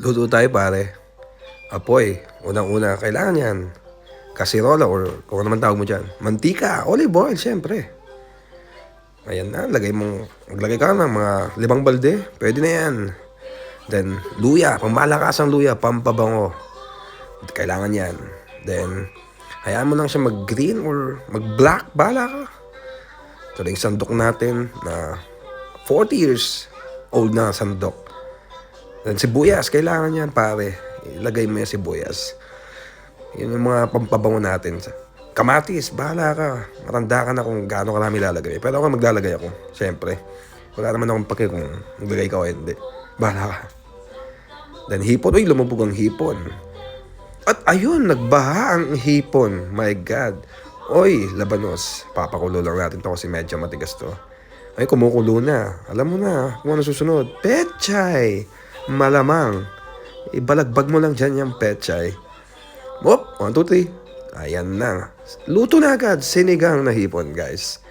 Luto tayo pare. Apoy, unang-una, kailangan yan. Kasirola or kung ano naman tawag mo dyan. Mantika, olive oil, syempre. Ayan na, maglagay ka ng mga 5 balde. Pwede na yan. Then, luya, pamalakas ang luya, pampabango. Kailangan yan. Then, hayaan mo lang siya mag-green or mag-black, bahala ka. Ito na yung sandok natin na 40 years old na sandok. Then, sibuyas, kailangan yan pare. Ilagay mo yung sibuyas. Yun yung mga pampabango natin. Kamatis, bahala ka. Matanda ka na kung gaano karami lalagay. Pero ako maglalagay ako, siyempre. Wala naman akong pake kung maglagay ka o hindi. Bahala ka. Then hipon, uy, lumubog ang hipon. At ayun, nagbaha ang hipon. My God. Oy, labanos. Papakulo lang natin to kasi medyo matigas to. Ay, kumukulo na. Alam mo na kung ano susunod. Pechay. Malamang. Ibalagbag mo lang dyan yung pechay. Hop, 1, 2, 3. Ayan na. Luto na agad. Sinigang na hipon, guys.